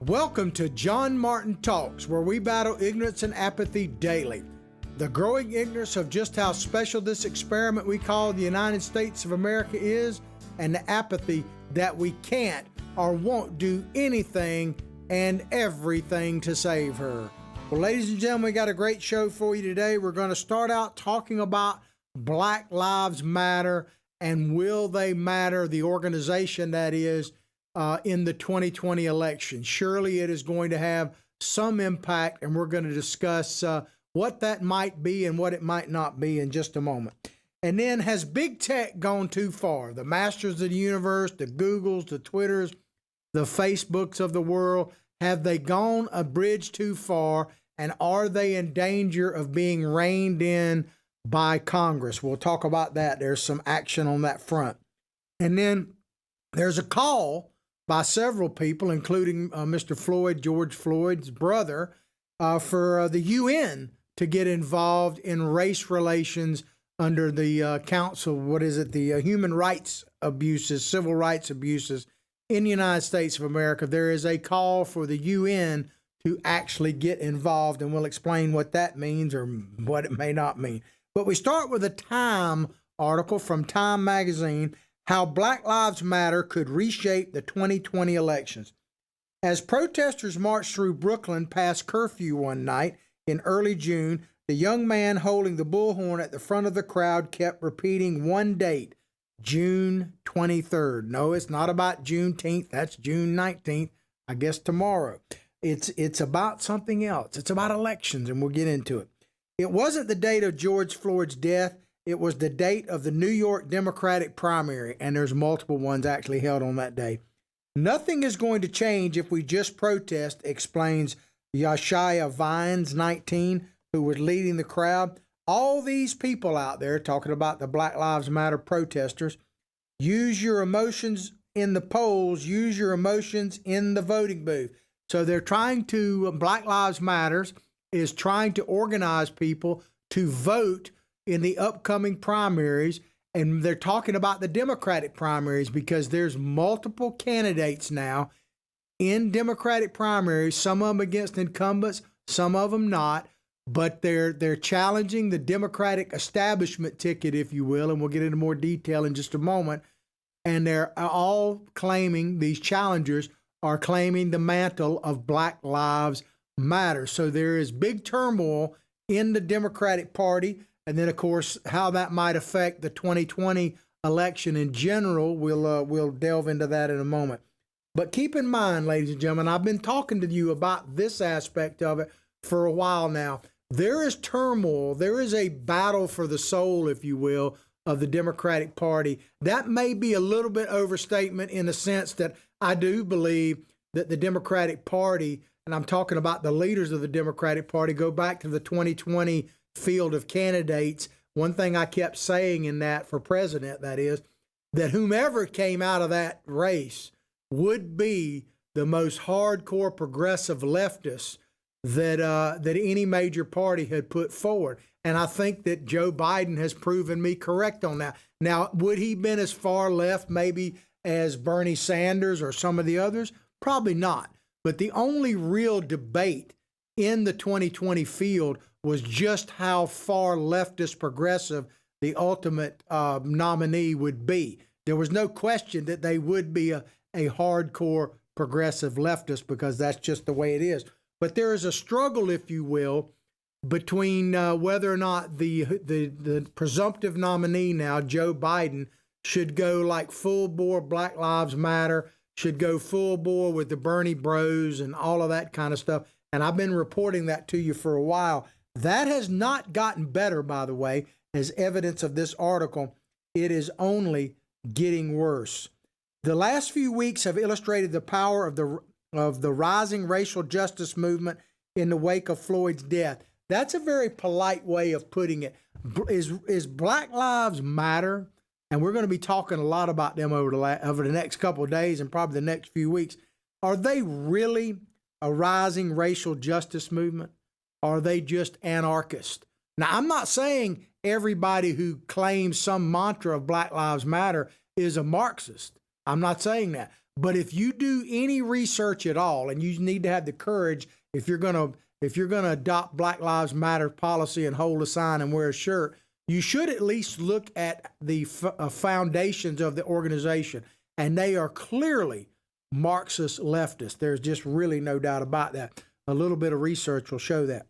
Welcome to John Martin Talks, where we battle ignorance and apathy daily. The growing ignorance of just how special this experiment we call the United States of America is, and the apathy that we can't or won't do anything and everything to save her. Well, ladies and gentlemen, we got a great show for you today. We're going to start out talking about Black Lives Matter and will they matter, the organization that is, in the 2020 election. Surely it is going to have some impact, and we're going to discuss what that might be and what it might not be in just a moment. And then, has big tech gone too far? The masters of the universe, the Googles, the Twitters, the Facebooks of the world, have they gone a bridge too far, and are they in danger of being reined in by Congress? We'll talk about that. There's some action on that front. And then there's a call by several people, including Mr. Floyd, George Floyd's brother, for the UN to get involved in race relations under the Council, the human rights abuses, civil rights abuses in the United States of America. There is a call for the UN to actually get involved, and we'll explain what that means or what it may not mean. But we start with a Time article from Time magazine, how Black Lives Matter could reshape the 2020 elections. As protesters marched through Brooklyn past curfew one night in early June, the young man holding the bullhorn at the front of the crowd kept repeating one date, June 23rd. No, it's not about Juneteenth. That's June 19th, I guess tomorrow. It's about something else. It's about elections, and we'll get into it. It wasn't the date of George Floyd's death. It was the date of the New York Democratic primary, and there's multiple ones actually held on that day. Nothing is going to change if we just protest, explains Yashaya Vines, 19, who was leading the crowd. All these people out there talking about the Black Lives Matter protesters, use your emotions in the polls, use your emotions in the voting booth. So they're trying to, Black Lives Matters is trying to organize people to vote in the upcoming primaries, and they're talking about the Democratic primaries because there's multiple candidates now in Democratic primaries, some of them against incumbents, some of them not, but they're challenging the Democratic establishment ticket, if you will, and we'll get into more detail in just a moment. And they're all claiming, these challengers are claiming the mantle of Black Lives Matter. So there is big turmoil in the Democratic Party. And then, of course, how that might affect the 2020 election in general, we'll delve into that in a moment. But keep in mind, ladies and gentlemen, I've been talking to you about this aspect of it for a while now. There is turmoil. There is a battle for the soul, if you will, of the Democratic Party. That may be a little bit overstatement in the sense that I do believe that the Democratic Party, and I'm talking about the leaders of the Democratic Party, go back to the 2020 field of candidates. One thing I kept saying in that for president, that is, that whomever came out of that race would be the most hardcore progressive leftist that any major party had put forward. And I think that Joe Biden has proven me correct on that. Now, would he been as far left maybe as Bernie Sanders or some of the others? Probably not. But the only real debate in the 2020 field was just how far leftist progressive the ultimate nominee would be. There was no question that they would be a hardcore progressive leftist because that's just the way it is. But there is a struggle, if you will, between whether or not the presumptive nominee now, Joe Biden, should go like full bore Black Lives Matter, should go full bore with the Bernie Bros and all of that kind of stuff. And I've been reporting that to you for a while. That has not gotten better, by the way, as evidence of this article. It is only getting worse. The last few weeks have illustrated the power of the rising racial justice movement in the wake of Floyd's death. That's a very polite way of putting it. Is Black Lives Matter, and we're going to be talking a lot about them over the next couple of days and probably the next few weeks, are they really a rising racial justice movement? Or are they just anarchists? Now, I'm not saying everybody who claims some mantra of Black Lives Matter is a Marxist. I'm not saying that. But if you do any research at all, and you need to have the courage, if you're gonna adopt Black Lives Matter policy and hold a sign and wear a shirt, you should at least look at the foundations of the organization, and they are clearly Marxist leftists. There's just really no doubt about that. A little bit of research will show that.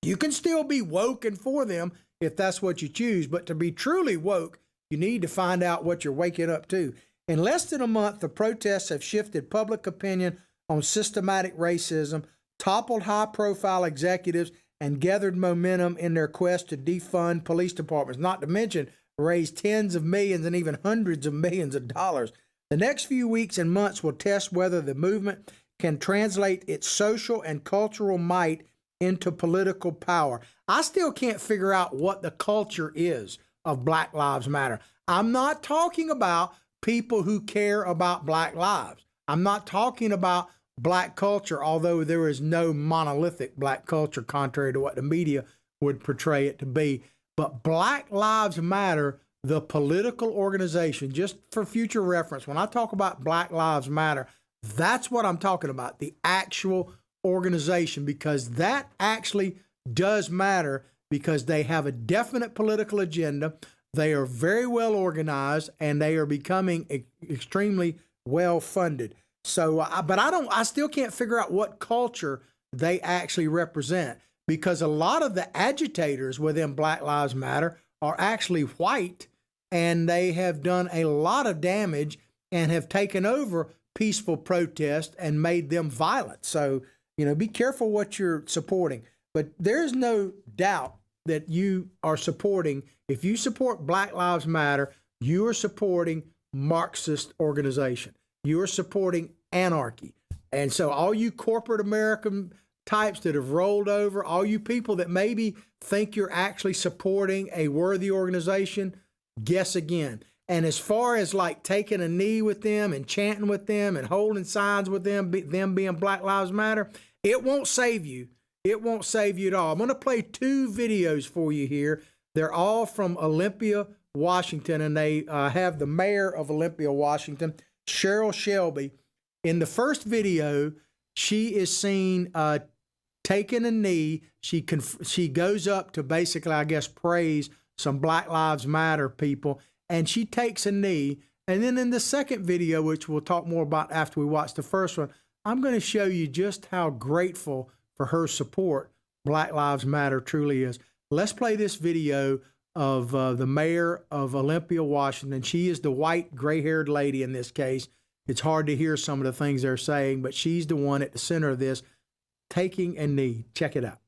You can still be woke and for them if that's what you choose, but to be truly woke, you need to find out what you're waking up to. In less than a month, the protests have shifted public opinion on systematic racism, toppled high-profile executives, and gathered momentum in their quest to defund police departments, not to mention raise tens of millions and even hundreds of millions of dollars. The next few weeks and months will test whether the movement can translate its social and cultural might into political power. I still can't figure out what the culture is of Black Lives Matter. I'm not talking about people who care about Black lives. I'm not talking about Black culture, although there is no monolithic Black culture, contrary to what the media would portray it to be. But Black Lives Matter, the political organization, just for future reference, when I talk about Black Lives Matter, that's what I'm talking about, the actual organization, because that actually does matter, because they have a definite political agenda. They are very well organized, and they are becoming extremely well funded. So, I still can't figure out what culture they actually represent, because a lot of the agitators within Black Lives Matter are actually white, and they have done a lot of damage and have taken over peaceful protest and made them violent. So, be careful what you're supporting. But there's no doubt that you are supporting, if you support Black Lives Matter, you are supporting Marxist organization. You are supporting anarchy. And so all you corporate American types that have rolled over, all you people that maybe think you're actually supporting a worthy organization, guess again. And as far as like taking a knee with them and chanting with them and holding signs with them being Black Lives Matter, it won't save you. It won't save you at all. I'm going to play 2 videos for you here. They're all from Olympia, Washington, and they have the mayor of Olympia, Washington, Cheryl Shelby. In the first video, she is seen taking a knee. She goes up to basically, I guess, praise some Black Lives Matter people, and she takes a knee. And then in the second video, which we'll talk more about after we watch the first one, I'm going to show you just how grateful for her support Black Lives Matter truly is. Let's play this video of the mayor of Olympia, Washington. She is the white, gray-haired lady in this case. It's hard to hear some of the things they're saying, but she's the one at the center of this, taking a knee. Check it out.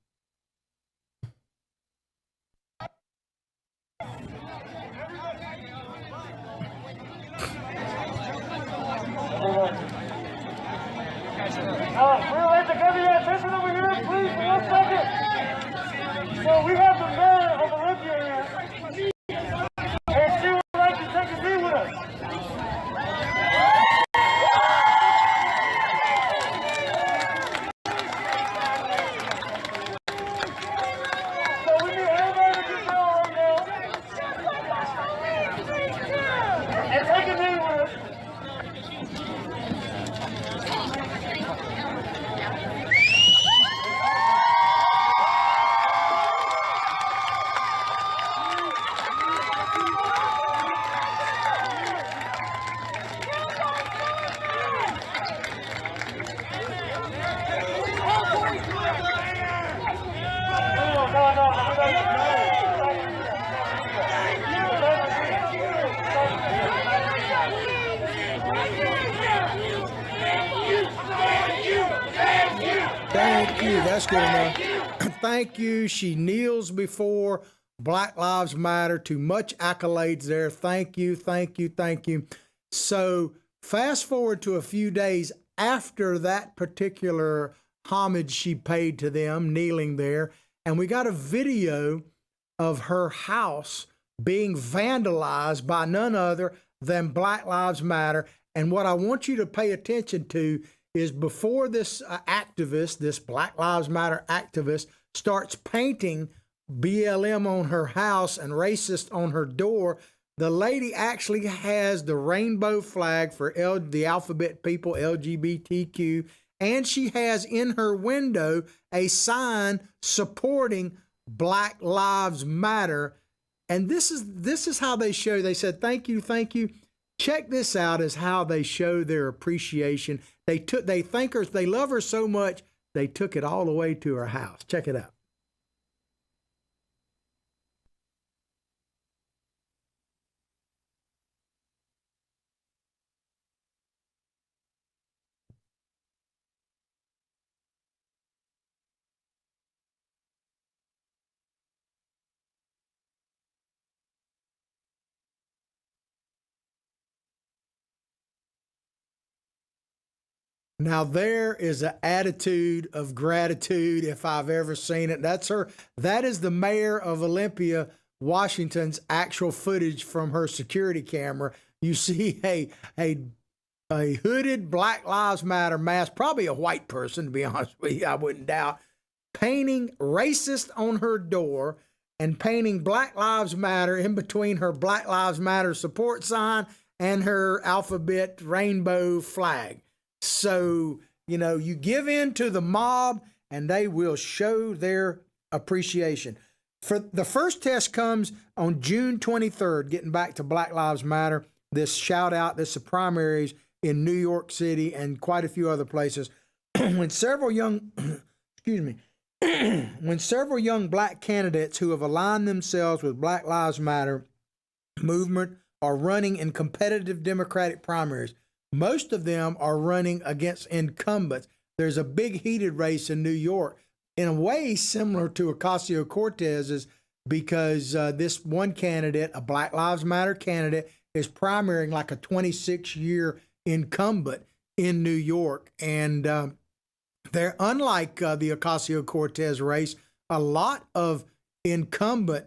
We'll let the government attention over here, please, for 1 second. So we have the mayor of Olympia here, and she would like to take a knee with us. So we need everybody to get down right now and take a knee with us. Thank you. That's good enough. Thank you. She kneels before Black Lives Matter. Too much accolades there. Thank you. Thank you. Thank you. So fast forward to a few days after that particular homage she paid to them, kneeling there, and we got a video of her house being vandalized by none other than Black Lives Matter. And what I want you to pay attention to is before this activist, this Black Lives Matter activist, starts painting BLM on her house and racist on her door, the lady actually has the rainbow flag for the alphabet people, LGBTQ, and she has in her window a sign supporting Black Lives Matter. And this is how they show. They said, thank you, thank you. Check this out as how they show their appreciation. They thank her, they love her so much, they took it all the way to her house. Check it out. Now there is an attitude of gratitude if I've ever seen it. That's her. That is the mayor of Olympia, Washington's actual footage from her security camera. You see a hooded Black Lives Matter mask, probably a white person, to be honest with you, I wouldn't doubt, painting racist on her door and painting Black Lives Matter in between her Black Lives Matter support sign and her alphabet rainbow flag. So, you give in to the mob and they will show their appreciation. For the first test comes on June 23rd, getting back to Black Lives Matter, this shout out, this is primaries in New York City and quite a few other places. When several young, when several young black candidates who have aligned themselves with Black Lives Matter movement are running in competitive Democratic primaries. Most of them are running against incumbents. There's a big heated race in New York, in a way similar to Ocasio-Cortez's, because this one candidate, a Black Lives Matter candidate, is primarying like a 26-year incumbent in New York. And they're unlike the Ocasio-Cortez race. A lot of incumbent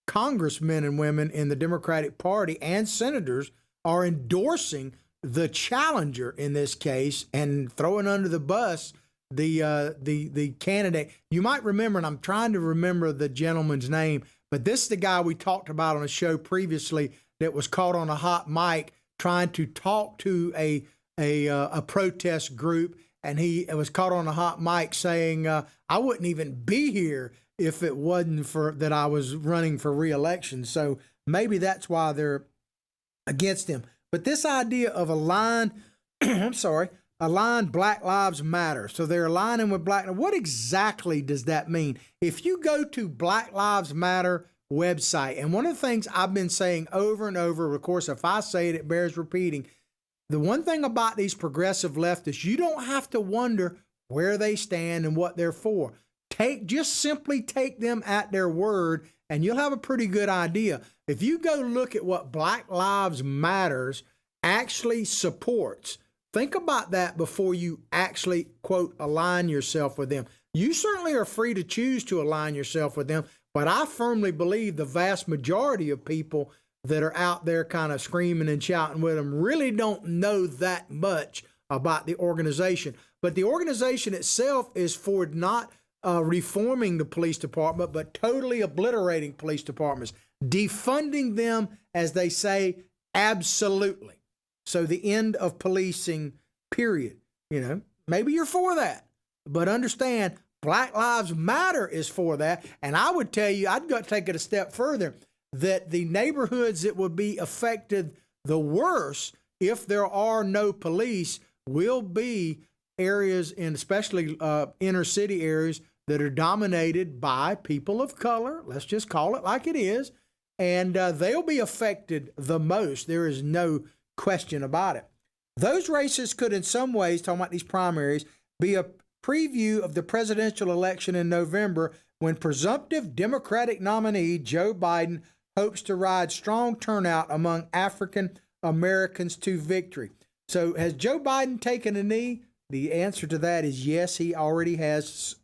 congressmen and women in the Democratic Party and senators are endorsing the challenger in this case and throwing under the bus the candidate. You might remember, and I'm trying to remember the gentleman's name, but this is the guy we talked about on a show previously that was caught on a hot mic trying to talk to a protest group, and he was caught on a hot mic saying, I wouldn't even be here if it wasn't for that I was running for re-election. So maybe that's why they're against him. But this idea of aligned Black Lives Matter. So they're aligning with Black. What exactly does that mean? If you go to Black Lives Matter website, and one of the things I've been saying over and over, of course, if I say it, it bears repeating. The one thing about these progressive leftists, you don't have to wonder where they stand and what they're for. Just simply take them at their word, and you'll have a pretty good idea. If you go look at what Black Lives Matters actually supports, think about that before you actually, quote, align yourself with them. You certainly are free to choose to align yourself with them, but I firmly believe the vast majority of people that are out there kind of screaming and shouting with them really don't know that much about the organization. But the organization itself is for not reforming the police department, but totally obliterating police departments, defunding them, as they say, absolutely. So the end of policing, period. Maybe you're for that, but understand Black Lives Matter is for that. And I would tell you, I'd go take it a step further, that the neighborhoods that would be affected the worst if there are no police will be areas, in especially inner city areas, that are dominated by people of color. Let's just call it like it is. And they'll be affected the most. There is no question about it. Those races could in some ways, talking about these primaries, be a preview of the presidential election in November, when presumptive Democratic nominee Joe Biden hopes to ride strong turnout among African Americans to victory. So has Joe Biden taken a knee? The answer to that is yes, he already has,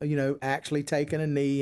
actually taken a knee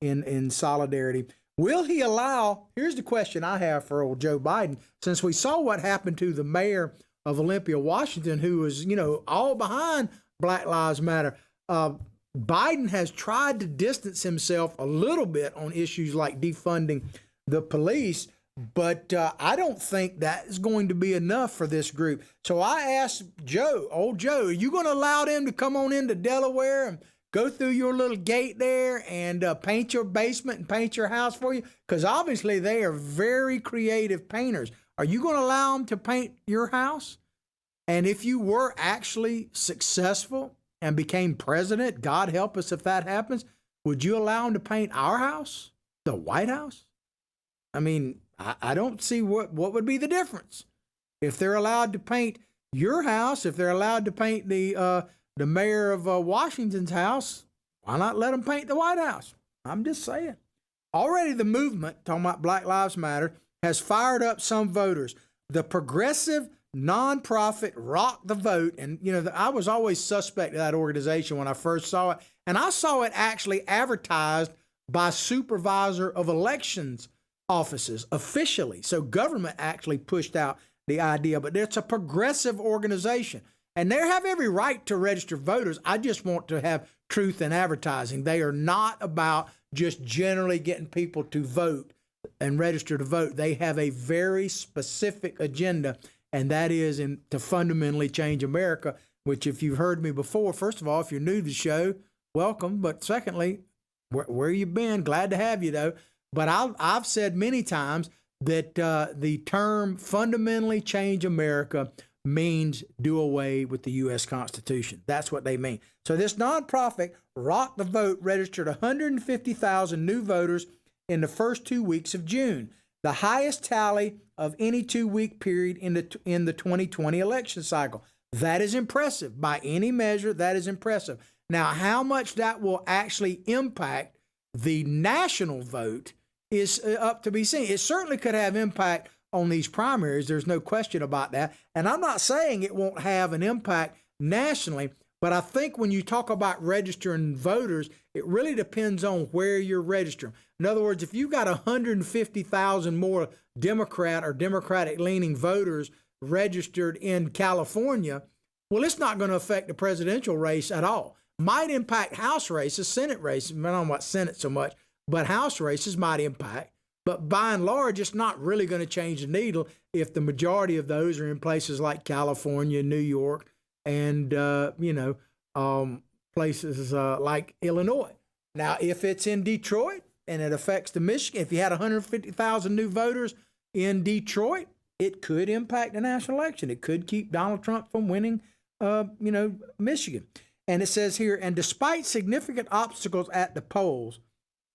in solidarity. Will he allow, here's the question I have for old Joe Biden, since we saw what happened to the mayor of Olympia, Washington, who was, all behind Black Lives Matter. Biden has tried to distance himself a little bit on issues like defunding the police, But I don't think that is going to be enough for this group. So I asked Joe, old Joe, are you going to allow them to come on into Delaware and go through your little gate there and paint your basement and paint your house for you? Because obviously they are very creative painters. Are you going to allow them to paint your house? And if you were actually successful and became president, God help us if that happens, would you allow them to paint our house, the White House? I mean, I don't see what would be the difference. If they're allowed to paint your house, if they're allowed to paint the mayor of Washington's house, why not let them paint the White House? I'm just saying. Already the movement, talking about Black Lives Matter, has fired up some voters. The progressive nonprofit Rock the Vote, and I was always suspect of that organization when I first saw it, and I saw it actually advertised by supervisor of elections offices officially. So government actually pushed out the idea, but it's a progressive organization and they have every right to register voters. I just want to have truth in advertising. They are not about just generally getting people to vote and register to vote. They have a very specific agenda, and that is to fundamentally change America, which if you've heard me before, first of all, if you're new to the show, welcome. But secondly, where you been? Glad to have you though. But I've said many times that the term fundamentally change America means do away with the U.S. Constitution. That's what they mean. So this nonprofit, Rock the Vote, registered 150,000 new voters in the first 2 weeks of June, the highest tally of any 2-week period in the 2020 election cycle. That is impressive. By any measure, that is impressive. Now, how much that will actually impact the national vote is up to be seen. It certainly could have impact on these primaries. There's no question about that. And I'm not saying it won't have an impact nationally, but I think when you talk about registering voters, it really depends on where you're registering. In other words, if you've got 150,000 more Democrat or Democratic-leaning voters registered in California, well, it's not going to affect the presidential race at all. Might impact House races, Senate races. I don't know about Senate so much, but House races might impact. But by and large, it's not really going to change the needle if the majority of those are in places like California, New York, and, places like Illinois. Now, if it's in Detroit and it affects the Michigan, if you had 150,000 new voters in Detroit, it could impact the national election. It could keep Donald Trump from winning, Michigan. And it says here, and despite significant obstacles at the polls,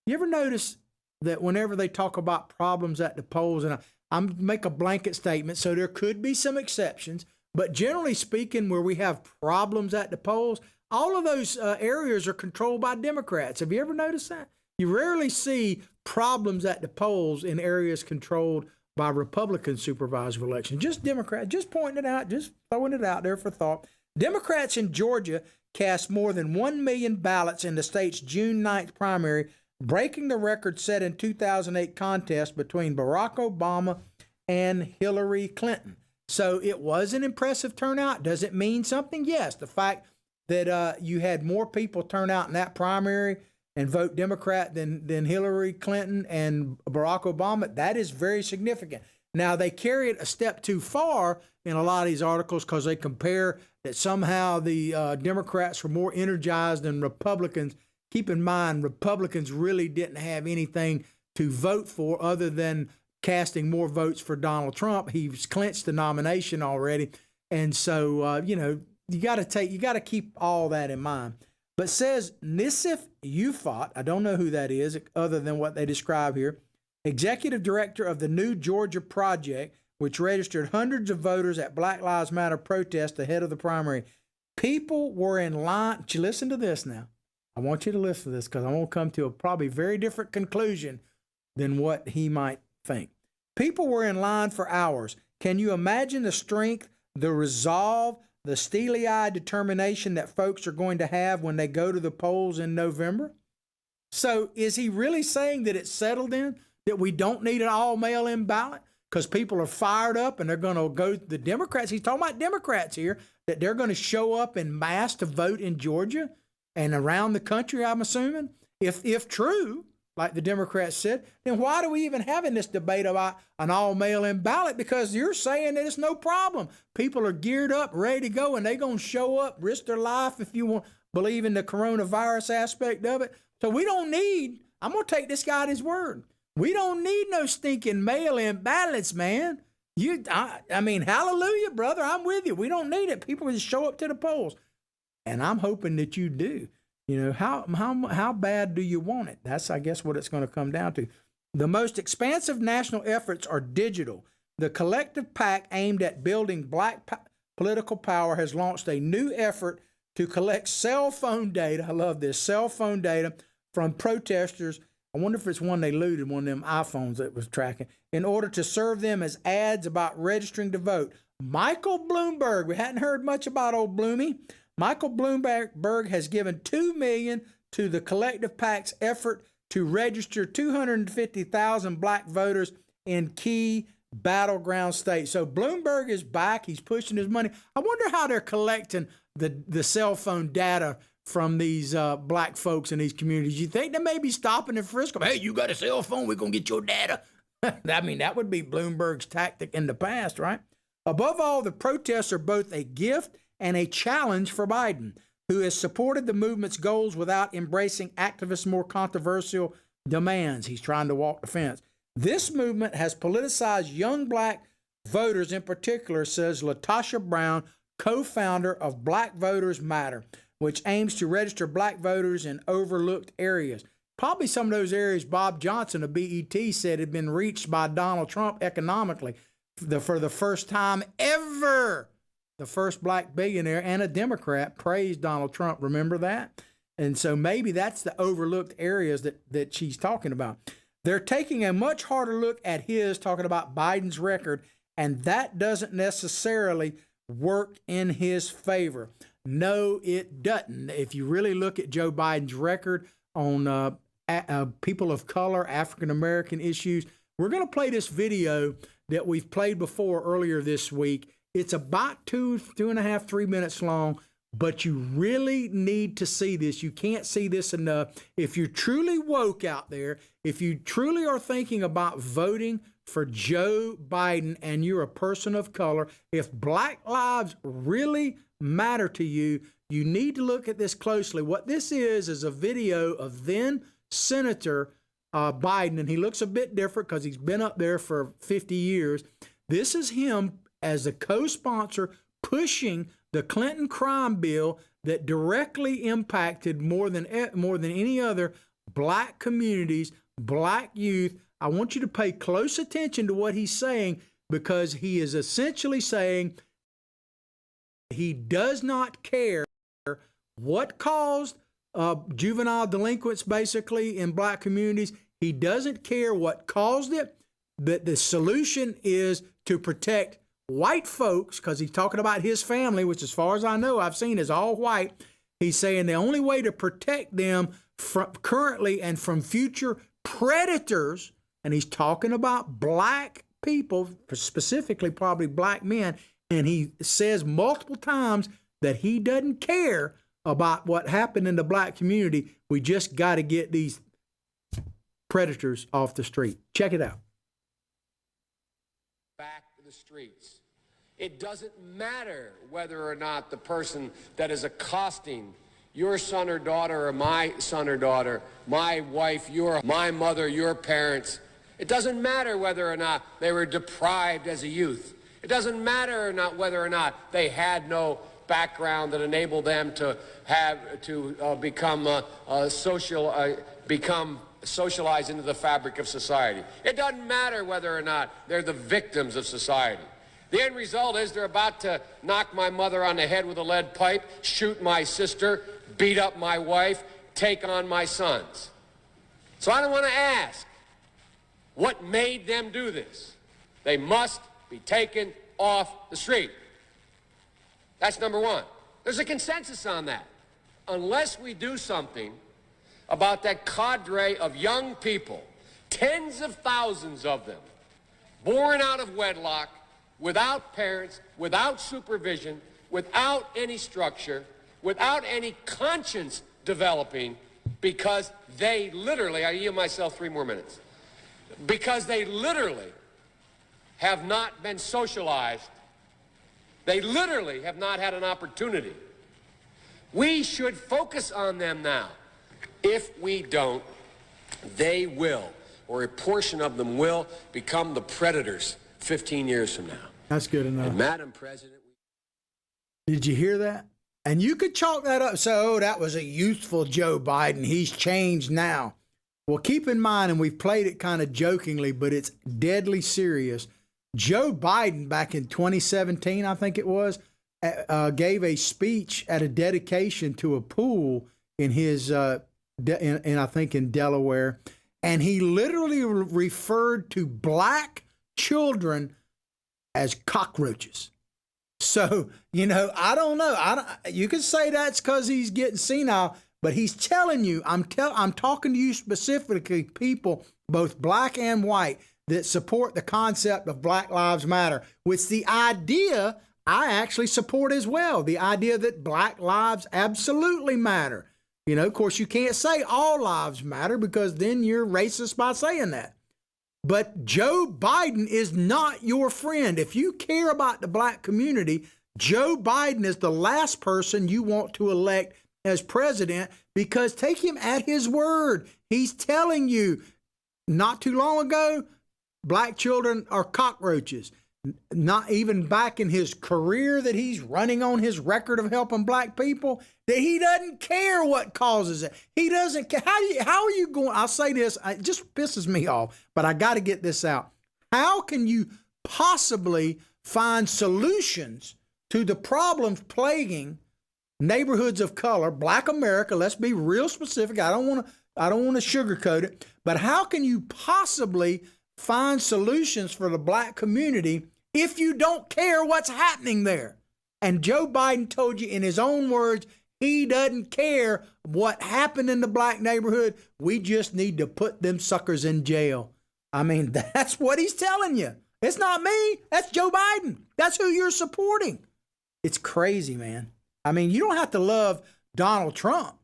you ever notice that whenever they talk about problems at the polls, and I'm make a blanket statement, so there could be some exceptions, but generally speaking, where we have problems at the polls, all of those areas are controlled by Democrats. Have you ever noticed that? You rarely see problems at the polls in areas controlled by Republican supervisor of elections. Just Democrats, just pointing it out, just throwing it out there for thought. Democrats in Georgia cast more than 1 million ballots in the state's June 9th primary, breaking the record set in 2008 contest between Barack Obama and Hillary Clinton. So it was an impressive turnout. Does it mean something? Yes. The fact that you had more people turn out in that primary and vote Democrat than Hillary Clinton and Barack Obama, that is very significant. Now, they carry it a step too far in a lot of these articles because they compare that somehow the Democrats were more energized than Republicans. Keep in mind, Republicans really didn't have anything to vote for other than casting more votes for Donald Trump. He's clinched the nomination already. And so, you got to keep all that in mind. But says Nisif Ufot, I don't know who that is other than what they describe here, executive director of the New Georgia Project, which registered hundreds of voters at Black Lives Matter protests ahead of the primary. People were in line. Listen to this now. I want you to listen to this because I want to come to a probably very different conclusion than what he might think. People were in line for hours. Can you imagine the strength, the resolve, the steely-eyed determination that folks are going to have when they go to the polls in November? So is he really saying that it's settled in, that we don't need an all mail-in ballot because people are fired up and they're going to go, the Democrats, he's talking about Democrats here, that they're going to show up en masse to vote in Georgia and around the country, I'm assuming? If true, like the Democrats said, then why do we even having this debate about an all mail-in ballot? Because you're saying that it's no problem. People are geared up, ready to go, and they're going to show up, risk their life if you want believe in the coronavirus aspect of it. So we don't need, I'm going to take this guy at his word. We don't need no stinking mail-in ballots, man. I mean, hallelujah, brother. I'm with you. We don't need it. People just show up to the polls. And I'm hoping that you do. You know, how bad do you want it? That's, I guess, what it's going to come down to. The most expansive national efforts are digital. The collective pact aimed at building black political power has launched a new effort to collect cell phone data. I love this, cell phone data from protesters. I wonder if it's one they looted, one of them iPhones that was tracking, in order to serve them as ads about registering to vote. Michael Bloomberg, we hadn't heard much about old Bloomy. Michael Bloomberg has given $2 million to the collective pact's effort to register 250,000 black voters in key battleground states. So Bloomberg is back. He's pushing his money. I wonder how they're collecting the cell phone data from these black folks in these communities. You think they may be stopping and frisking? Hey, you got a cell phone? We're going to get your data. I mean, that would be Bloomberg's tactic in the past, right? Above all, the protests are both a gift and a challenge for Biden, who has supported the movement's goals without embracing activists' more controversial demands. He's trying to walk the fence. This movement has politicized young black voters in particular, says Latasha Brown, co-founder of Black Voters Matter, which aims to register black voters in overlooked areas. Probably some of those areas Bob Johnson of BET said had been reached by Donald Trump economically for the first time ever. The first black billionaire and a Democrat praised Donald Trump. Remember that? And so maybe that's the overlooked areas that she's talking about. They're taking a much harder look at talking about Biden's record, and that doesn't necessarily work in his favor. No, it doesn't. If you really look at Joe Biden's record on people of color, African-American issues, we're going to play this video that we've played before earlier this week. It's about 2.5, 3 minutes long, but you really need to see this. You can't see this enough. If you're truly woke out there, if you truly are thinking about voting for Joe Biden and you're a person of color, if black lives really matter to you, you need to look at this closely. What this is a video of then Senator Biden, and he looks a bit different because he's been up there for 50 years. This is him as a co-sponsor pushing the Clinton crime bill that directly impacted more than any other black communities, black youth. I want you to pay close attention to what he's saying, because he is essentially saying he does not care what caused juvenile delinquents basically in black communities. He doesn't care what caused it, but the solution is to protect white folks, because he's talking about his family, which as far as I know, I've seen is all white. He's saying the only way to protect them from currently and from future predators, and he's talking about black people, specifically probably black men, and he says multiple times that he doesn't care about what happened in the black community. We just got to get these predators off the street. Check it out. Back to the streets. It doesn't matter whether or not the person that is accosting your son or daughter or my son or daughter, my wife, my mother, your parents. It doesn't matter whether or not they were deprived as a youth. It doesn't matter whether or not they had no background that enabled them to become socialized into the fabric of society. It doesn't matter whether or not they're the victims of society. The end result is they're about to knock my mother on the head with a lead pipe, shoot my sister, beat up my wife, take on my sons. So I don't want to ask what made them do this. They must be taken off the street. That's number one. There's a consensus on that. Unless we do something about that cadre of young people, tens of thousands of them, born out of wedlock, without parents, without supervision, without any structure, without any conscience developing, because they literally, I yield myself 3 more minutes, because they literally have not been socialized. They literally have not had an opportunity. We should focus on them now. If we don't, they will, or a portion of them will, become the predators 15 years from now. That's good enough. And Madam President, did you hear that? And you could chalk that up. So, oh, that was a youthful Joe Biden. He's changed now. Well, keep in mind, and we've played it kind of jokingly, but it's deadly serious. Joe Biden, back in 2017, I think it was, gave a speech at a dedication to a pool in his, I think in Delaware, and he literally referred to black children as cockroaches. So, I don't know. You could say that's because he's getting senile, but he's telling you, I'm talking to you specifically, people, both black and white, that support the concept of Black Lives Matter, which the idea I actually support as well. The idea that black lives absolutely matter. Of course, you can't say all lives matter because then you're racist by saying that. But Joe Biden is not your friend. If you care about the black community, Joe Biden is the last person you want to elect as president, because take him at his word. He's telling you not too long ago, black children are cockroaches. Not even back in his career that he's running on his record of helping black people, that he doesn't care what causes it. He doesn't care. How are you going? I'll say this, it just pisses me off, but I got to get this out. How can you possibly find solutions to the problems plaguing neighborhoods of color, black America? Let's be real specific. I don't want to sugarcoat it, but how can you possibly find solutions for the black community if you don't care what's happening there? And Joe Biden told you in his own words, he doesn't care what happened in the black neighborhood. We just need to put them suckers in jail. I mean, that's what he's telling you. It's not me. That's Joe Biden. That's who you're supporting. It's crazy, man. I mean, you don't have to love Donald Trump,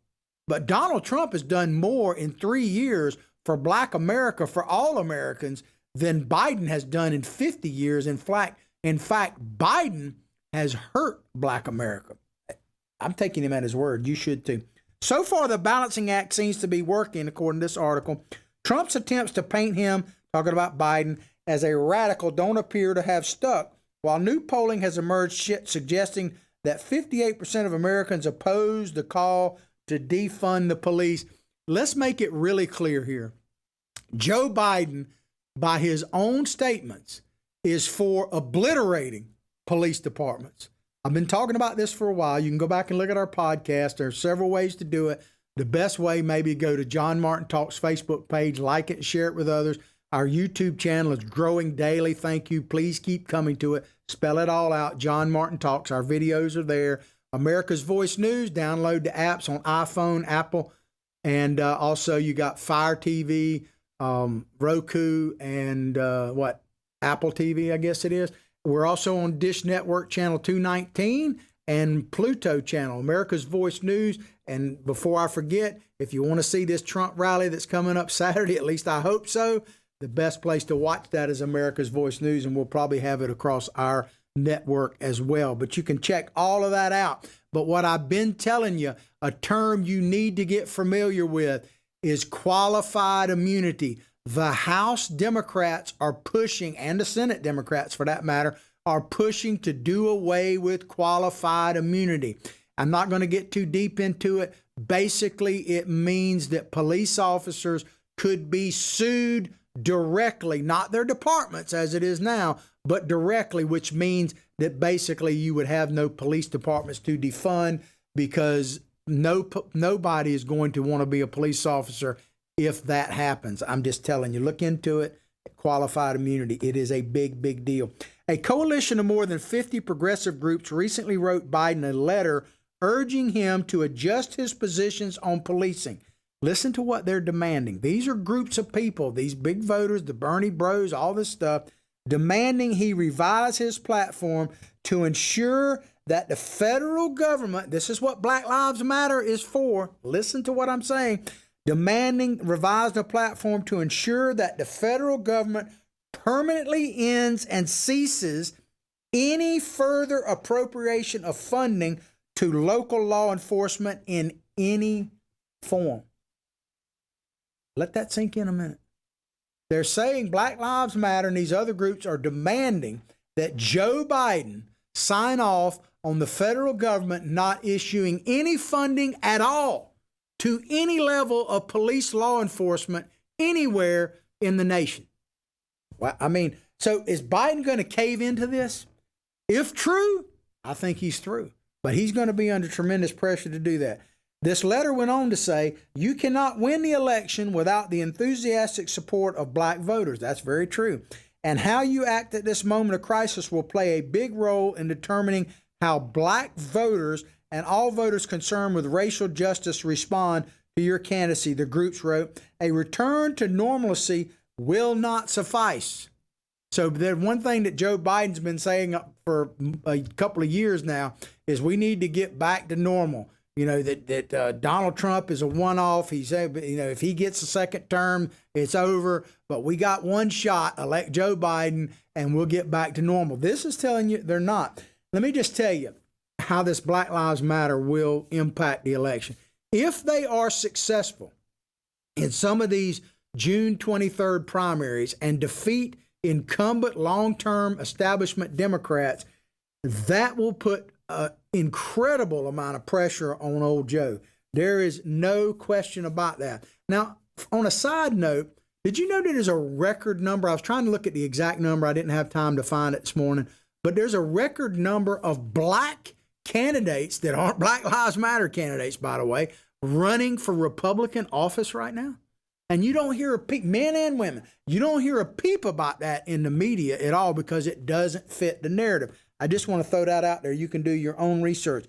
but Donald Trump has done more in 3 years for black America, for all Americans, than Biden has done in 50 years. In fact, Biden has hurt black America. I'm taking him at his word. You should too. So far, the balancing act seems to be working, according to this article. Trump's attempts to paint him, talking about Biden, as a radical don't appear to have stuck, while new polling has emerged suggesting that 58% of Americans oppose the call to defund the police. Let's make it really clear here. Joe Biden, by his own statements, is for obliterating police departments. I've been talking about this for a while. You can go back and look at our podcast. There are several ways to do it. The best way, maybe go to John Martin Talks Facebook page, like it, and share it with others. Our YouTube channel is growing daily. Thank you. Please keep coming to it. Spell it all out. John Martin Talks. Our videos are there. America's Voice News. Download the apps on iPhone, Apple, and also you got Fire TV, Roku, and Apple TV, I guess it is. We're also on Dish Network Channel 219 and Pluto Channel, America's Voice News. And before I forget, if you want to see this Trump rally that's coming up Saturday, at least I hope so, the best place to watch that is America's Voice News, and we'll probably have it across our network as well. But you can check all of that out. But what I've been telling you, a term you need to get familiar with is qualified immunity. The House Democrats are pushing, and the Senate Democrats for that matter, are pushing to do away with qualified immunity. I'm not going to get too deep into it. Basically, it means that police officers could be sued directly, not their departments as it is now, but directly, which means that basically you would have no police departments to defund, because nobody is going to want to be a police officer if that happens. I'm just telling you, look into it. Qualified immunity. It is a big, big deal. A coalition of more than 50 progressive groups recently wrote Biden a letter urging him to adjust his positions on policing. Listen to what they're demanding. These are groups of people, these big voters, the Bernie bros, all this stuff, demanding he revise his platform to ensure that the federal government, this is what Black Lives Matter is for. Listen to what I'm saying. Demanding revised a platform to ensure that the federal government permanently ends and ceases any further appropriation of funding to local law enforcement in any form. Let that sink in a minute. They're saying Black Lives Matter and these other groups are demanding that Joe Biden sign off on the federal government not issuing any funding at all to any level of police law enforcement anywhere in the nation. Well, I mean, so is Biden going to cave into this? If true, I think he's through. But he's going to be under tremendous pressure to do that. This letter went on to say, you cannot win the election without the enthusiastic support of black voters. That's very true. And how you act at this moment of crisis will play a big role in determining how black voters and all voters concerned with racial justice respond to your candidacy. The groups wrote, a return to normalcy will not suffice. So the one thing that Joe Biden's been saying for a couple of years now is we need to get back to normal. You know, that Donald Trump is a one-off. He said, you know, if he gets a second term, it's over. But we got one shot, elect Joe Biden, and we'll get back to normal. This is telling you they're not. Let me just tell you how this Black Lives Matter will impact the election. If they are successful in some of these June 23rd primaries and defeat incumbent long-term establishment Democrats, that will put incredible amount of pressure on old Joe. There is no question about that. Now, on a side note, did you know that there's a record number? I was trying to look at the exact number. I didn't have time to find it this morning. But there's a record number of black candidates that aren't Black Lives Matter candidates, by the way, running for Republican office right now. And you don't hear a peep, men and women, you don't hear a peep about that in the media at all because it doesn't fit the narrative. I just want to throw that out there. You can do your own research.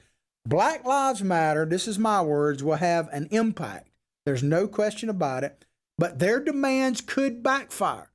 Black Lives Matter, this is my words, will have an impact. There's no question about it. But their demands could backfire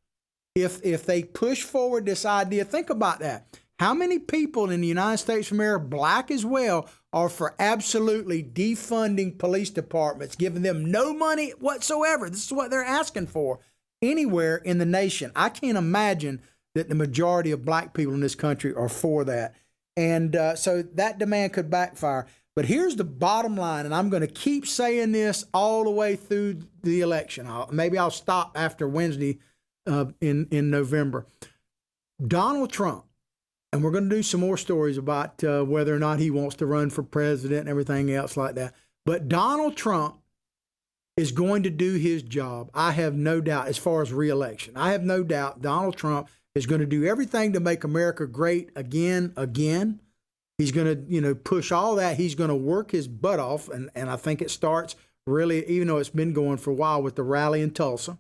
if they push forward this idea. Think about that. How many people in the United States of America, black as well, are for absolutely defunding police departments, giving them no money whatsoever? This is what they're asking for anywhere in the nation. I can't imagine that the majority of black people in this country are for that. And so that demand could backfire. But here's the bottom line, and I'm going to keep saying this all the way through the election. Maybe I'll stop after Wednesday in November. Donald Trump, and we're going to do some more stories about whether or not he wants to run for president and everything else like that. But Donald Trump is going to do his job. I have no doubt as far as reelection. I have no doubt Donald Trump is going to do everything to make America great again. He's going to, push all that. He's going to work his butt off. And I think it starts really, even though it's been going for a while, with the rally in Tulsa.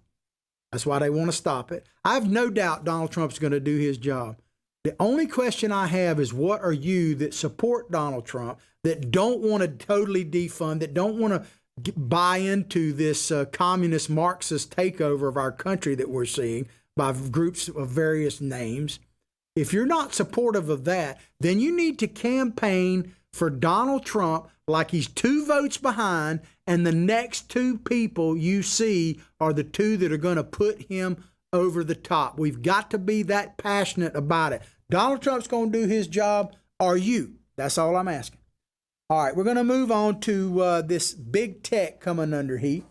That's why they want to stop it. I have no doubt Donald Trump's going to do his job. The only question I have is, what are you that support Donald Trump, that don't want to totally defund, that don't want to buy into this communist Marxist takeover of our country that we're seeing by groups of various names? If you're not supportive of that, then you need to campaign for Donald Trump like he's 2 votes behind, and the next 2 people you see are the 2 that are going to put him over the top. We've got to be that passionate about it. Donald Trump's going to do his job. Are you? That's all I'm asking. All right, we're going to move on to this big tech coming under heat.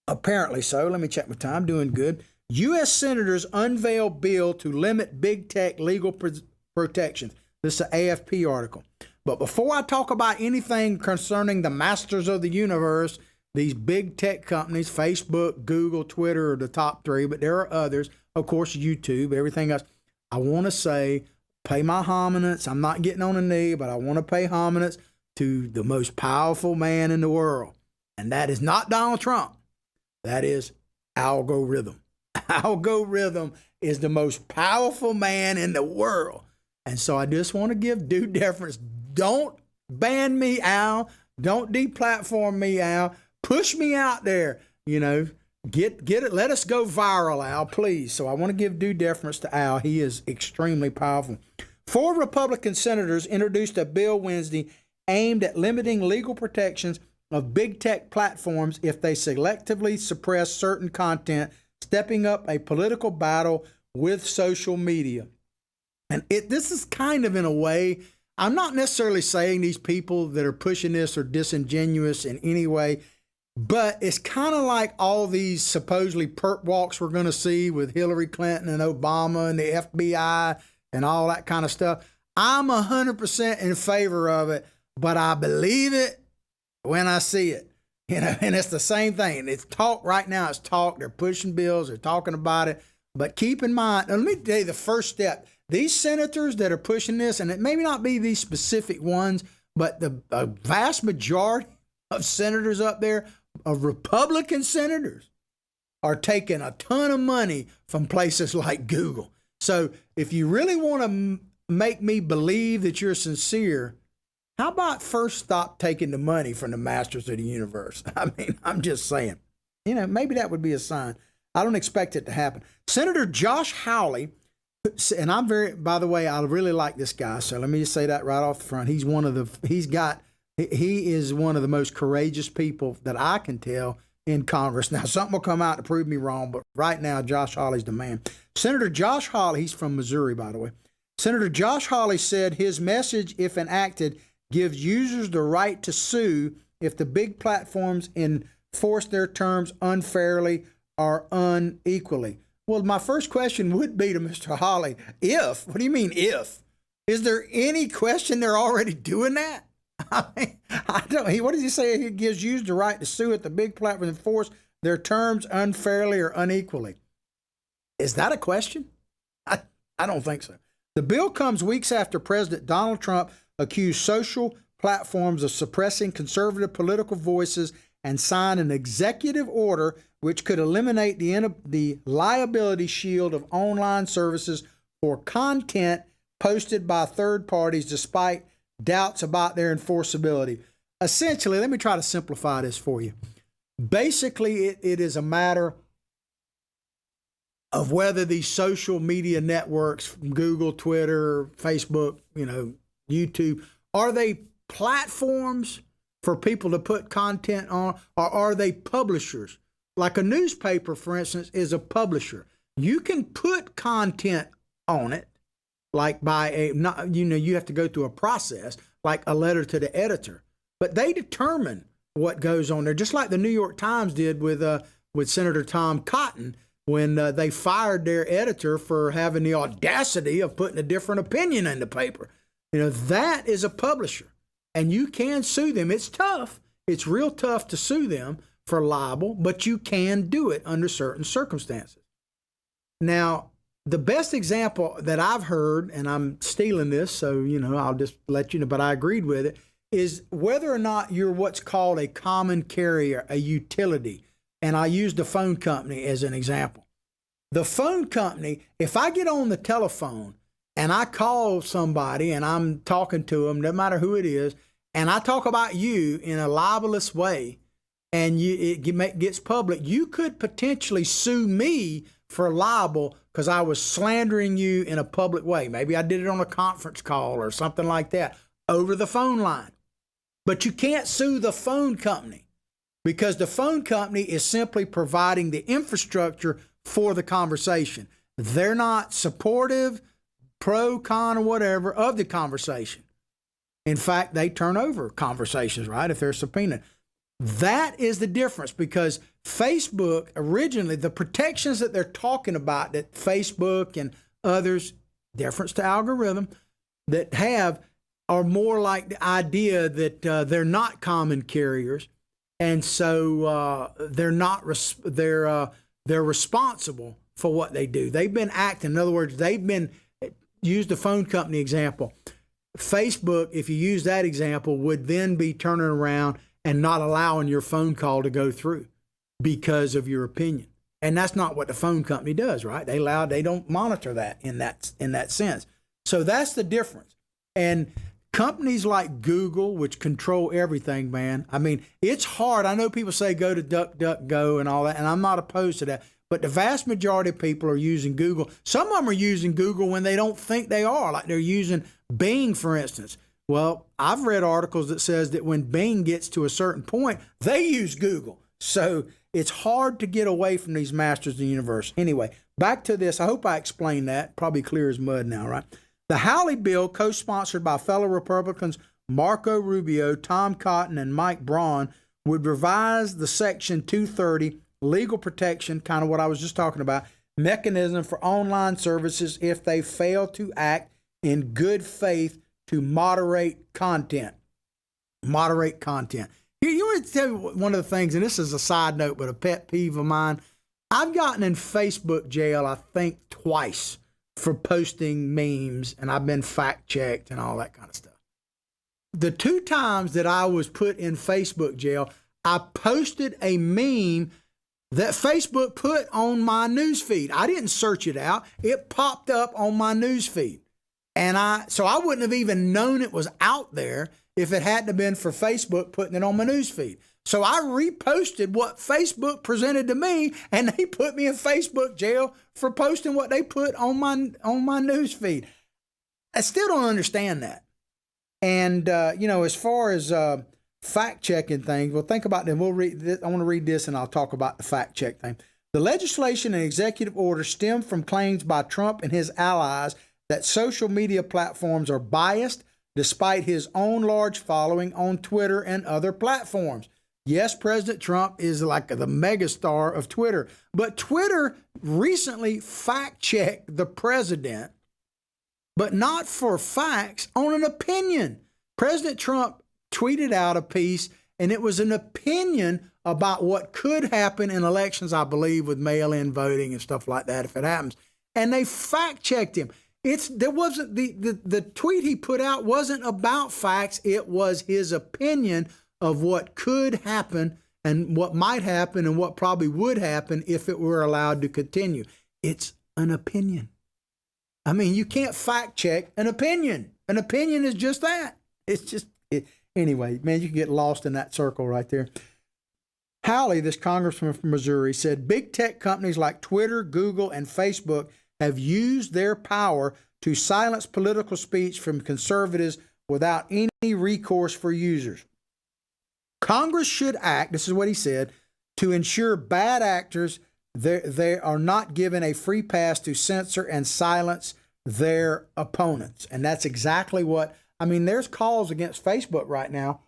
Apparently so. Let me check my time. Doing good. U.S. senators unveil bill to limit big tech legal protections. This is an AFP article. But before I talk about anything concerning the masters of the universe, these big tech companies, Facebook, Google, Twitter are the top 3, but there are others. Of course, YouTube, everything else. I want to say, pay my homage. I'm not getting on a knee, but I want to pay homage to the most powerful man in the world. And that is not Donald Trump. That is algorithm. Algorithm is the most powerful man in the world. And so I just want to give due deference. Don't ban me, Al. Don't deplatform me, Al. Push me out there. Get it. Let us go viral, Al, please. So I want to give due deference to Al. He is extremely powerful. 4 Republican senators introduced a bill Wednesday aimed at limiting legal protections of big tech platforms if they selectively suppress certain content, stepping up a political battle with social media. And this is kind of, in a way, I'm not necessarily saying these people that are pushing this are disingenuous in any way, but it's kind of like all these supposedly perp walks we're going to see with Hillary Clinton and Obama and the FBI and all that kind of stuff. I'm 100% in favor of it, but I believe it when I see it. And it's the same thing. It's talk right now. It's talk. They're pushing bills. They're talking about it. But keep in mind, let me tell you the first step. These senators that are pushing this, and it may not be these specific ones, but the vast majority of senators up there, of Republican senators, are taking a ton of money from places like Google. So if you really want to make me believe that you're sincere, how about first stop taking the money from the masters of the universe? I mean, I'm just saying, maybe that would be a sign. I don't expect it to happen. Senator Josh Hawley, and by the way, I really like this guy. So let me just say that right off the front. He is one of the most courageous people that I can tell in Congress. Now, something will come out to prove me wrong, but right now, Josh Hawley's the man. Senator Josh Hawley, he's from Missouri, by the way. Senator Josh Hawley said his message, if enacted, gives users the right to sue if the big platforms enforce their terms unfairly or unequally. Well, my first question would be to Mr. Hawley, if? What do you mean if? Is there any question they're already doing that? I mean, what does he say? He gives users the right to sue if the big platforms enforce their terms unfairly or unequally. Is that a question? I don't think so. The bill comes weeks after President Donald Trump accused social platforms of suppressing conservative political voices and signed an executive order which could eliminate the liability shield of online services for content posted by third parties despite doubts about their enforceability. Essentially, let me try to simplify this for you. Basically, it is a matter of whether these social media networks, Google, Twitter, Facebook, YouTube, are they platforms for people to put content on, or are they publishers? Like a newspaper, for instance, is a publisher. You can put content on it, like you have to go through a process, like a letter to the editor. But they determine what goes on there, just like the New York Times did with Senator Tom Cotton when they fired their editor for having the audacity of putting a different opinion in the paper. That is a publisher, and you can sue them. It's tough. It's real tough to sue them for libel, but you can do it under certain circumstances. Now, the best example that I've heard, and I'm stealing this, so, I'll just let you know, but I agreed with it, is whether or not you're what's called a common carrier, a utility. And I use the phone company as an example. The phone company, if I get on the telephone and I call somebody and I'm talking to them, no matter who it is, and I talk about you in a libelous way, and it gets public, you could potentially sue me for libel because I was slandering you in a public way. Maybe I did it on a conference call or something like that over the phone line. But you can't sue the phone company because the phone company is simply providing the infrastructure for the conversation. They're not supportive, pro, con, or whatever of the conversation. In fact, they turn over conversations, right, if they're subpoenaed. That is the difference, because Facebook originally, the protections that they're talking about that Facebook and others, difference to algorithm, that have are more like the idea that they're not common carriers, and so they're responsible for what they do. They've been acting. In other words, use the phone company example. Facebook, if you use that example, would then be turning around and not allowing your phone call to go through because of your opinion. And that's not what the phone company does, right? They don't monitor that in that sense. So that's the difference. And companies like Google, which control everything, man, I mean, it's hard. I know people say go to DuckDuckGo and all that, and I'm not opposed to that. but the vast majority of people are using Google. Some of them are using Google when they don't think they are, like they're using Bing, for instance. Well, I've read articles that says that when Bing gets to a certain point, they use Google. So it's hard to get away from these masters of the universe. Anyway, back to this. I hope I explained that. Probably clear as mud now, right? The Howley bill, co-sponsored by fellow Republicans Marco Rubio, Tom Cotton, and Mike Braun, would revise the Section 230 legal protection, kind of what I was just talking about, mechanism for online services if they fail to act in good faith to moderate content. Moderate content. Here, you want to tell you one of the things, and this is a side note, but a pet peeve of mine. I've gotten in Facebook jail, I think, twice for posting memes, and I've been fact-checked and all that kind of stuff. The 2 times that I was put in Facebook jail, I posted a meme that Facebook put on my newsfeed. I didn't search it out. It popped up on my newsfeed. So I wouldn't have even known it was out there if it hadn't been for Facebook putting it on my newsfeed. So I reposted what Facebook presented to me, and they put me in Facebook jail for posting what they put on my newsfeed. I still don't understand that. And, as far as fact-checking things, well, think about them. We'll read this. I want to read this, and I'll talk about the fact-check thing. The legislation and executive order stem from claims by Trump and his allies that social media platforms are biased despite his own large following on Twitter and other platforms. Yes, President Trump is like the megastar of Twitter, but Twitter recently fact-checked the president, but not for facts, on an opinion. President Trump tweeted out a piece, and it was an opinion about what could happen in elections, I believe, with mail-in voting and stuff like that if it happens. And they fact-checked him. There wasn't the tweet he put out wasn't about facts. It was his opinion of what could happen and what might happen and what probably would happen if it were allowed to continue. It's an opinion. I mean, you can't fact check an opinion. An opinion is just that. It's just, anyway, man, you can get lost in that circle right there. Howley, this congressman from Missouri, said big tech companies like Twitter, Google, and Facebook have used their power to silence political speech from conservatives without any recourse for users. Congress should act, this is what he said, to ensure bad actors they are not given a free pass to censor and silence their opponents. And that's exactly what, I mean, there's calls against Facebook right now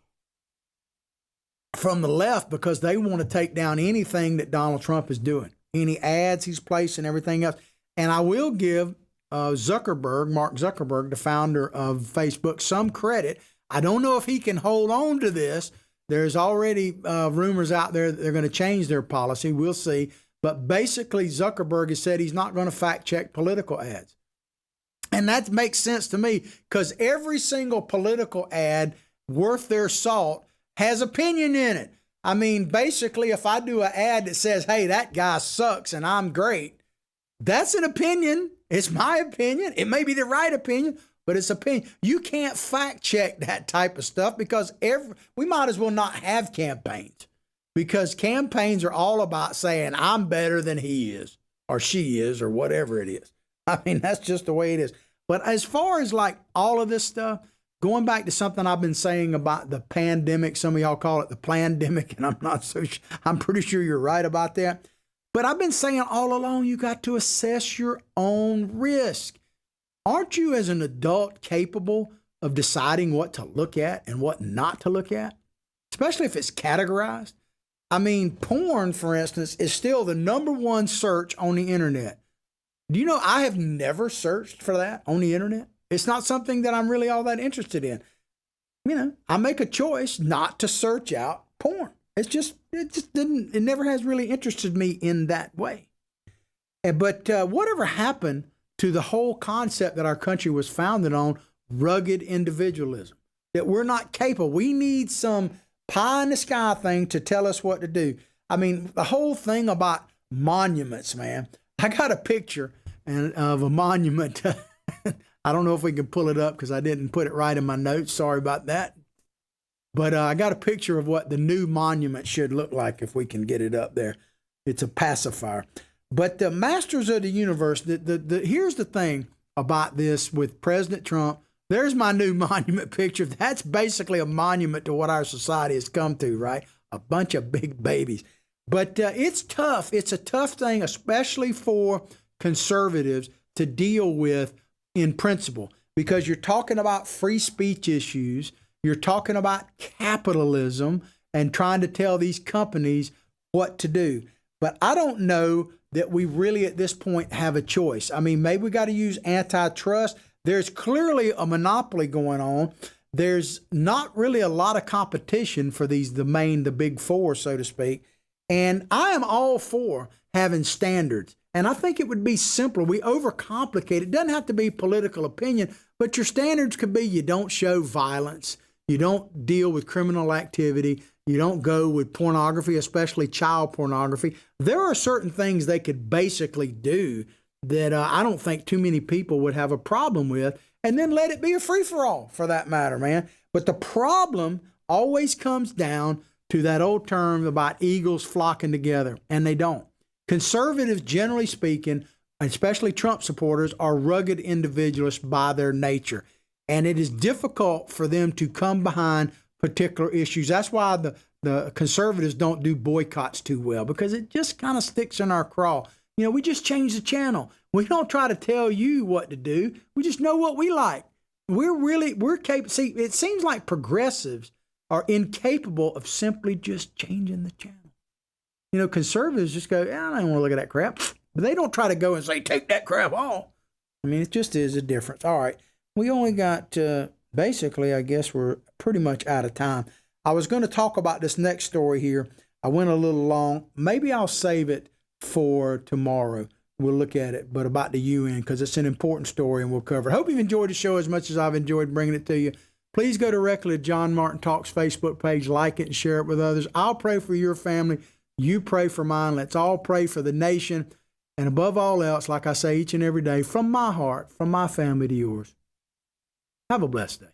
from the left because they want to take down anything that Donald Trump is doing, any ads he's placing, everything else. And I will give Mark Zuckerberg, the founder of Facebook, some credit. I don't know if he can hold on to this. There's already rumors out there that they're going to change their policy. We'll see. But basically, Zuckerberg has said he's not going to fact check political ads. And that makes sense to me because every single political ad worth their salt has opinion in it. I mean, basically, if I do an ad that says, hey, that guy sucks and I'm great, that's an opinion. It's my opinion. It may be the right opinion, but it's opinion. You can't fact check that type of stuff because we might as well not have campaigns. Because campaigns are all about saying, I'm better than he is, or she is, or whatever it is. I mean, that's just the way it is. But as far as like all of this stuff, going back to something I've been saying about the pandemic, some of y'all call it the plandemic, and I'm not so sure. I'm pretty sure you're right about that. But I've been saying all along, you got to assess your own risk. Aren't you as an adult capable of deciding what to look at and what not to look at? Especially if it's categorized. I mean, porn, for instance, is still the #1 search on the internet. Do you know I have never searched for that on the internet? It's not something that I'm really all that interested in. You know, I make a choice not to search out porn. It never has really interested me in that way. But whatever happened to the whole concept that our country was founded on, rugged individualism, that we're not capable. We need some pie in the sky thing to tell us what to do. I mean, the whole thing about monuments, man. I got a picture of a monument. I don't know if we can pull it up because I didn't put it right in my notes. Sorry about that. But I got a picture of what the new monument should look like if we can get it up there. It's a pacifier. But the masters of the universe, here's the thing about this with President Trump. There's my new monument picture. That's basically a monument to what our society has come to, right? A bunch of big babies. But it's tough. It's a tough thing, especially for conservatives to deal with in principle, because you're talking about free speech issues. You're talking about capitalism and trying to tell these companies what to do. But I don't know that we really at this point have a choice. I mean, maybe we got to use antitrust. There's clearly a monopoly going on. There's not really a lot of competition for the big four, so to speak. And I am all for having standards. And I think it would be simpler. We overcomplicate. It doesn't have to be political opinion, but your standards could be you don't show violence. You don't deal with criminal activity. You don't go with pornography, especially child pornography. There are certain things they could basically do that I don't think too many people would have a problem with, and then let it be a free-for-all for that matter, man. But the problem always comes down to that old term about eagles flocking together, and they don't. Conservatives, generally speaking, especially Trump supporters, are rugged individualists by their nature, and it is difficult for them to come behind particular issues. That's why the conservatives don't do boycotts too well, because it just kind of sticks in our craw. You know, we just change the channel. We don't try to tell you what to do. We just know what we like. We're capable. See, it seems like progressives are incapable of simply just changing the channel. You know, conservatives just go, I don't want to look at that crap. But they don't try to go and say, take that crap off. I mean, it just is a difference. All right. We only got, basically, I guess we're pretty much out of time. I was going to talk about this next story here. I went a little long. Maybe I'll save it for tomorrow. We'll look at it, but about the UN, because it's an important story and we'll cover it. Hope you've enjoyed the show as much as I've enjoyed bringing it to you. Please go directly to John Martin Talks Facebook page, like it and share it with others. I'll pray for your family. You pray for mine. Let's all pray for the nation. And above all else, like I say each and every day, from my heart, from my family to yours, have a blessed day.